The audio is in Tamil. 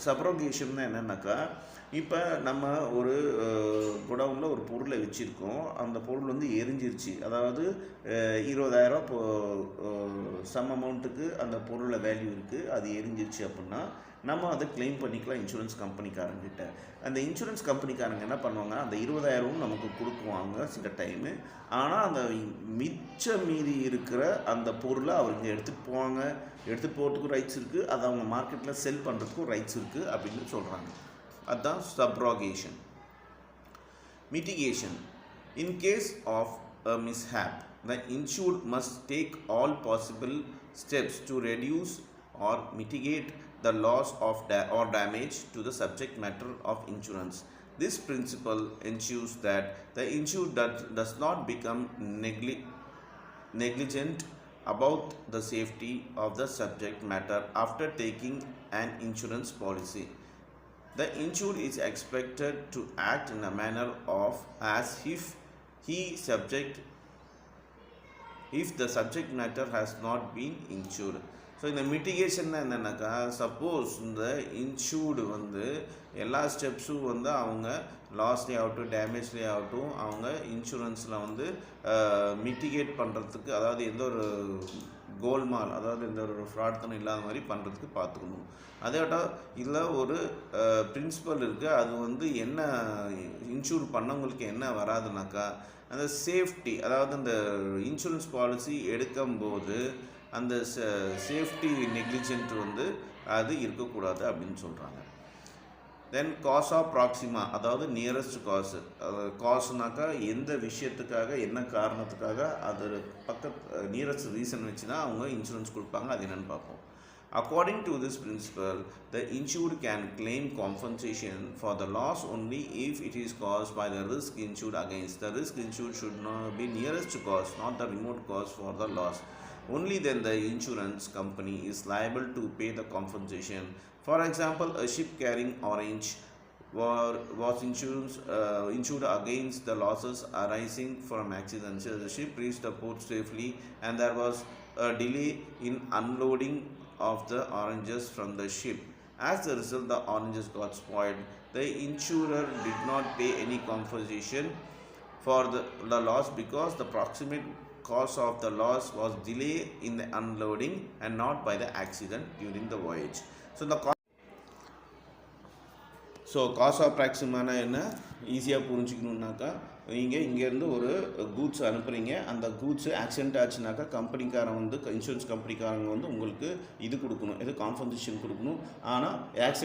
சப்ரோகேஷன்னா என்னன்னாக்கா, இப்ப நம்ம ஒரு குடவுன்ல ஒரு பொருளை வச்சிருக்கோம். அந்த பொருள் வந்து எரிஞ்சிருச்சு. அதாவது 20,000 இப்போ சம் அமௌண்ட்டுக்கு அந்த பொருள வேல்யூ இருக்கு. அது எரிஞ்சிருச்சு அப்புட்ன்னா, நம்ம அத கிளைம் பண்ணிக்கலாம் இன்சூரன்ஸ் கம்பெனிக்காரங்ககிட்ட. அந்த இன்சூரன்ஸ் கம்பெனிக்காரங்க என்ன பண்ணுவாங்க, அந்த 20,000ம் நமக்கு குடுக்குவாங்க சில டைமு. ஆனா, அந்த மீதி இருக்கிற அந்த பொருள அவங்க எடுத்துட்டு போவாங்க. எடுத்துட்டு போறதுக்கும் ரைட்ஸ் இருக்கு. அத அவங்க மார்க்கெட்ல செல் பண்றதுக்கும் ரைட்ஸ் இருக்கு அப்படின்னு சொல்றாங்க. அதுதான் சப்ரோகேஷன். Mitigation. In case of a mishap, the insured must take all possible steps to reduce or mitigate the loss of or damage to the subject matter of insurance. This principle ensures that the insured does not become negligent about the safety of the subject matter after taking an insurance policy. The insured is expected to act in a manner of as if the subject matter has not been insured. So இந்த மிட்டிகேஷன்னா என்னென்னாக்கா, சப்போஸ் இந்த இன்சூர்டு வந்து எல்லா ஸ்டெப்ஸும் வந்து அவங்க லாஸ்லேயே ஆகட்டும் டேமேஜ்லேயே ஆகட்டும் அவங்க இன்சூரன்ஸில் வந்து மிட்டிகேட் பண்ணுறதுக்கு, அதாவது எந்த ஒரு கோல்மால், அதாவது எந்த ஒரு ஃப்ராட்தனம் இல்லாத மாதிரி பண்ணுறதுக்கு பார்த்துக்கணும். அதேட்டா இதில் ஒரு பிரின்சிபல் இருக்குது. அது வந்து என்ன இன்சூர் பண்ணவங்களுக்கு என்ன வராதுனாக்கா, அந்த சேஃப்டி, அதாவது அந்த இன்சூரன்ஸ் பாலிசி எடுக்கும்போது அந்த சேஃப்டி நெக்லிஜென்ட் வந்து அது இருக்கக்கூடாது அப்படின்னு சொல்கிறாங்க. தென் காசா ப்ராக்சிமா, அதாவது நியரஸ்ட் காசு. காசுனாக்கா எந்த விஷயத்துக்காக என்ன காரணத்துக்காக அது நியரஸ்ட் ரீசன் வச்சு தான் அவங்க இன்சூரன்ஸ் கொடுப்பாங்க. அது என்னென்னு பார்ப்போம். According to this principle, the insured can claim compensation for the loss only if it is caused by the risk insured against. The risk insured should not be nearest cause, not the remote cause for the loss. Only then the insurance company is liable to pay the compensation. For example, a ship carrying orange was insured against the losses arising from accidents. The ship reached the port safely and there was a delay in unloading of the oranges from the ship. As a result, the oranges got spoiled. The insurer did not pay any compensation for the loss because the proximate cause of the loss was delay in the unloading and not by the accident during the voyage. So காசா ப்ராக்சிமான என்ன ஈஸியாக புரிஞ்சுக்கணுன்னாக்கா, நீங்கள் இங்கேருந்து ஒரு கூட்ஸ் அனுப்புகிறீங்க. அந்த கூட்ஸு ஆக்சிடென்ட் ஆச்சுனாக்கா கம்பெனிக்காரன் வந்து இன்சூரன்ஸ் கம்பெனிக்காரங்க வந்து உங்களுக்கு இது கொடுக்கணும், காம்பன்சேஷன் கொடுக்கணும். ஆனால் ஆக்சிடென்ட்